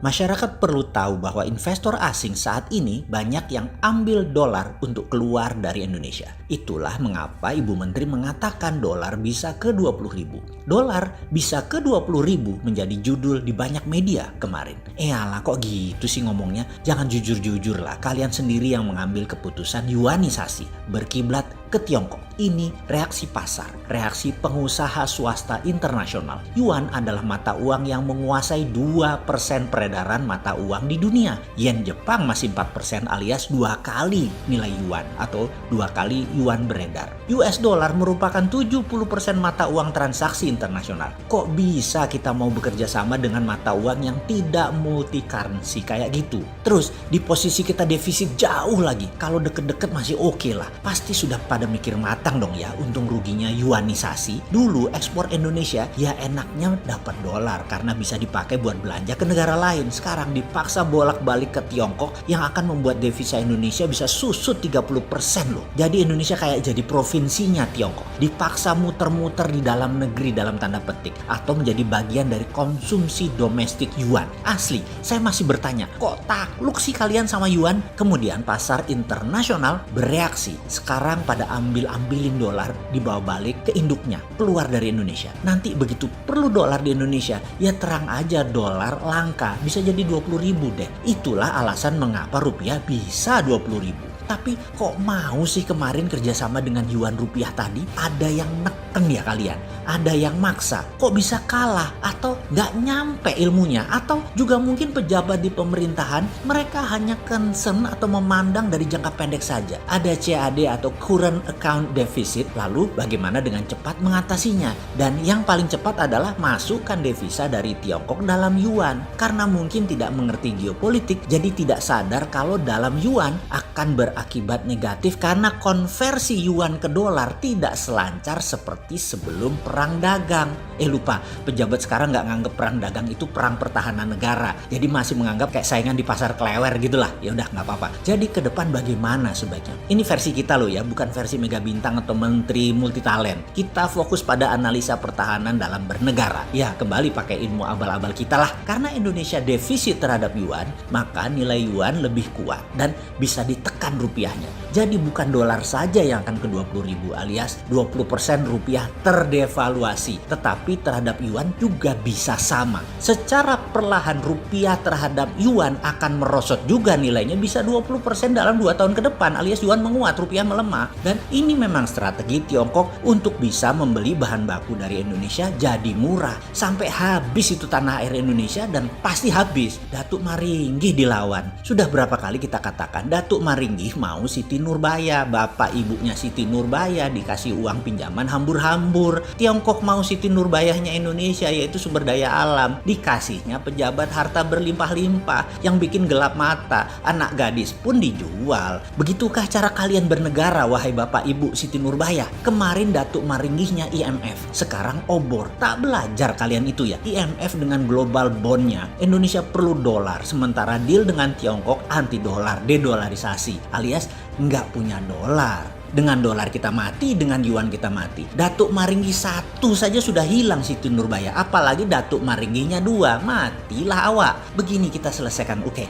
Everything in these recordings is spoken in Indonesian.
Masyarakat perlu tahu bahwa investor asing saat ini banyak yang ambil dolar untuk keluar dari Indonesia. Itulah mengapa Ibu Menteri mengatakan dolar bisa ke 20.000. Dolar bisa ke 20.000 menjadi judul di banyak media kemarin. Alah kok gitu sih ngomongnya? Jangan jujur-jujur lah. Kalian sendiri yang mengambil keputusan yuanisasi berkiblat ke Tiongkok. Ini reaksi pasar, reaksi pengusaha swasta internasional. Yuan adalah mata uang yang menguasai 2% peredaran mata uang di dunia. Yen Jepang masih 4% alias 2 kali nilai yuan atau 2 kali yuan beredar. US dollar merupakan 70% mata uang transaksi internasional. Kok bisa kita mau bekerja sama dengan mata uang yang tidak multi currency kayak gitu? Terus di posisi kita defisit jauh lagi. Kalau deket-deket masih oke lah. Pasti sudah pada mikir matang dong ya untung ruginya yuanisasi. Dulu ekspor Indonesia ya enaknya dapat dolar karena bisa dipakai buat belanja ke negara lain. Sekarang dipaksa bolak-balik ke Tiongkok yang akan membuat devisa Indonesia bisa susut 30% loh. Jadi Indonesia kayak jadi provinsinya Tiongkok. Dipaksa muter-muter di dalam negeri dalam tanda petik atau menjadi bagian dari konsumsi domestik yuan. Asli, saya masih bertanya, kok takluk sih kalian sama yuan? Kemudian pasar internasional bereaksi. Sekarang pada ambil-ambilin dolar dibawa balik ke induknya, keluar dari Indonesia. Nanti begitu perlu dolar di Indonesia, ya terang aja dolar langka, bisa jadi 20.000 deh. Itulah alasan mengapa rupiah bisa 20.000. Tapi kok mau sih kemarin kerjasama dengan yuan rupiah tadi? Ada yang neken ya kalian? Ada yang maksa? Kok bisa kalah? Atau nggak nyampe ilmunya? Atau juga mungkin pejabat di pemerintahan mereka hanya concern atau memandang dari jangka pendek saja. Ada CAD atau current account deficit, lalu bagaimana dengan cepat mengatasinya? Dan yang paling cepat adalah masukkan devisa dari Tiongkok dalam yuan. Karena mungkin tidak mengerti geopolitik, jadi tidak sadar kalau dalam yuan akan berakibat negatif karena konversi yuan ke dolar tidak selancar seperti sebelum perang dagang. Lupa, pejabat sekarang nggak nganggep perang dagang itu perang pertahanan negara. Jadi masih menganggap kayak saingan di pasar klewer gitulah. Ya udah nggak apa-apa. Jadi ke depan bagaimana sebaiknya? Ini versi kita loh ya, bukan versi Mega Bintang atau Menteri Multitalent. Kita fokus pada analisa pertahanan dalam bernegara. Ya kembali pakai ilmu abal-abal kita lah. Karena Indonesia defisit terhadap yuan, maka nilai yuan lebih kuat dan bisa ditekan rupiahnya. Jadi bukan dolar saja yang akan ke 20.000 alias 20% rupiah terdevaluasi. Tetapi terhadap yuan juga bisa sama. Secara perlahan rupiah terhadap yuan akan merosot juga nilainya bisa 20% dalam 2 tahun ke depan alias yuan menguat, rupiah melemah. Dan ini memang strategi Tiongkok untuk bisa membeli bahan baku dari Indonesia jadi murah. Sampai habis itu tanah air Indonesia dan pasti habis. Datuk Maringgih dilawan. Sudah berapa kali kita katakan Datuk Maringgih mau Siti Nurbaya, bapak ibunya Siti Nurbaya dikasih uang pinjaman hambur-hambur. Tiongkok mau Siti Nurbayahnya Indonesia yaitu sumber daya alam, dikasihnya pejabat harta berlimpah-limpah yang bikin gelap mata. Anak gadis pun dijual. Begitukah cara kalian bernegara wahai bapak ibu Siti Nurbaya? Kemarin Datuk Maringgihnya IMF, sekarang obor. Tak belajar kalian itu ya? IMF dengan global bondnya, Indonesia perlu dolar, sementara deal dengan Tiongkok anti dolar, dedolarisasi alias nggak punya dolar. Dengan dolar kita mati, dengan yuan kita mati. Datuk Maringgih 1 saja sudah hilang Siti Nurbaya. Apalagi Datuk Maringgihnya 2, matilah awak. Begini kita selesaikan. Oke,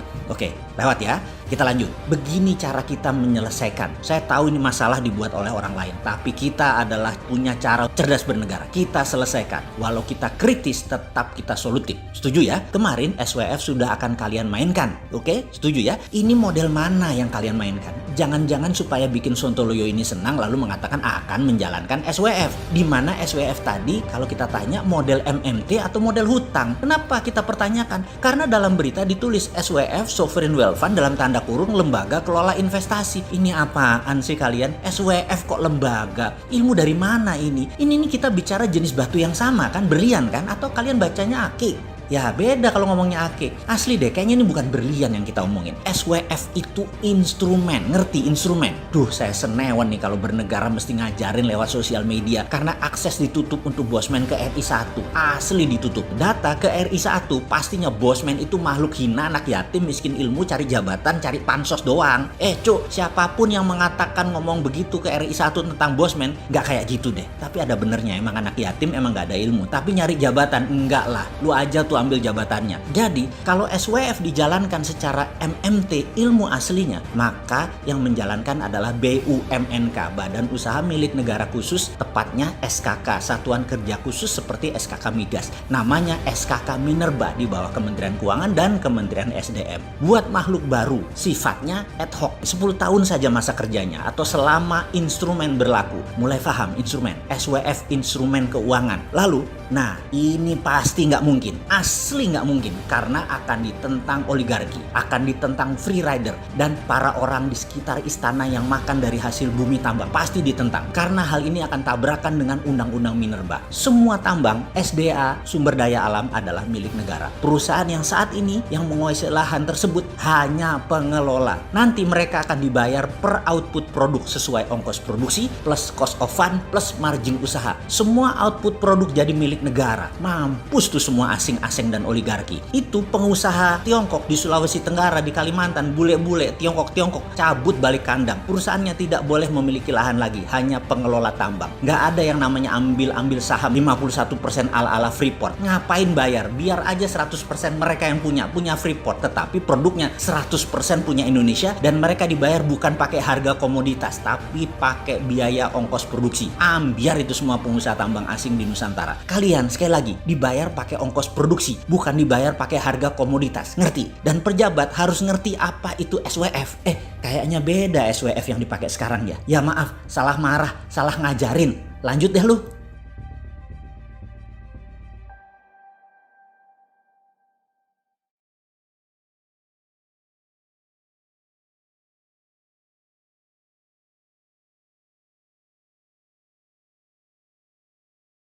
lewat ya. Kita lanjut. Begini cara kita menyelesaikan. Saya tahu ini masalah dibuat oleh orang lain. Tapi kita adalah punya cara cerdas bernegara. Kita selesaikan. Walau kita kritis, tetap kita solutif. Setuju ya? Kemarin SWF sudah akan kalian mainkan. Oke? Setuju ya? Ini model mana yang kalian mainkan? Jangan-jangan supaya bikin Sontoloyo ini senang lalu mengatakan akan menjalankan SWF. Di mana SWF tadi kalau kita tanya model MMT atau model hutang. Kenapa kita pertanyakan? Karena dalam berita ditulis SWF Sovereign Wealth Fund dalam tanda kurung lembaga kelola investasi. Ini apaan sih kalian? SWF kok lembaga? Ilmu dari mana ini? Ini kita bicara jenis batu yang sama kan? Berlian kan? Atau kalian bacanya akik? Ya beda kalau ngomongnya ake. Asli deh, kayaknya ini bukan berlian yang kita omongin. SWF itu instrumen, ngerti instrumen? Duh, saya senewan nih kalau bernegara mesti ngajarin lewat sosial media. Karena akses ditutup untuk bosman ke RI1. Asli ditutup. Data ke RI1, pastinya bosman itu makhluk hina, anak yatim, miskin ilmu, cari jabatan, cari pansos doang. Cuk, siapapun yang mengatakan ngomong begitu ke RI1 tentang bosman, nggak kayak gitu deh. Tapi ada benernya, emang anak yatim, emang nggak ada ilmu. Tapi nyari jabatan, enggak lah. Lu aja tuh waktu ambil jabatannya. Jadi, kalau SWF dijalankan secara MMT ilmu aslinya, maka yang menjalankan adalah BUMNK, Badan Usaha Milik Negara Khusus, tepatnya SKK, Satuan Kerja Khusus seperti SKK Migas. Namanya SKK Minerba di bawah Kementerian Keuangan dan Kementerian SDM. Buat makhluk baru, sifatnya ad hoc, 10 tahun saja masa kerjanya atau selama instrumen berlaku. Mulai paham instrumen, SWF instrumen keuangan. Lalu, nah ini pasti nggak mungkin, asli nggak mungkin, karena akan ditentang oligarki, akan ditentang free rider, dan para orang di sekitar istana yang makan dari hasil bumi tambang pasti ditentang, karena hal ini akan tabrakan dengan undang-undang Minerba. Semua tambang, SDA, sumber daya alam adalah milik negara. Perusahaan yang saat ini yang menguasai lahan tersebut hanya pengelola. Nanti mereka akan dibayar per output produk sesuai ongkos produksi plus cost of fund plus margin usaha. Semua output produk jadi milik negara. Mampus tuh semua asing-asing dan oligarki. Itu pengusaha Tiongkok di Sulawesi Tenggara, di Kalimantan, bule-bule Tiongkok cabut balik kandang. Perusahaannya tidak boleh memiliki lahan lagi, hanya pengelola tambang. Nggak ada yang namanya ambil saham 51% ala-ala Freeport. Ngapain bayar? Biar aja 100% mereka yang punya Freeport, tetapi produknya 100% punya Indonesia, dan mereka dibayar bukan pakai harga komoditas, tapi pakai biaya ongkos produksi. Ambiar itu semua pengusaha tambang asing di Nusantara. Kalian sekali lagi dibayar pakai ongkos produksi, bukan dibayar pakai harga komoditas. Ngerti? Dan pejabat harus ngerti apa itu SWF. Kayaknya beda SWF yang dipakai sekarang ya. Ya maaf, salah marah, salah ngajarin. Lanjut deh lu.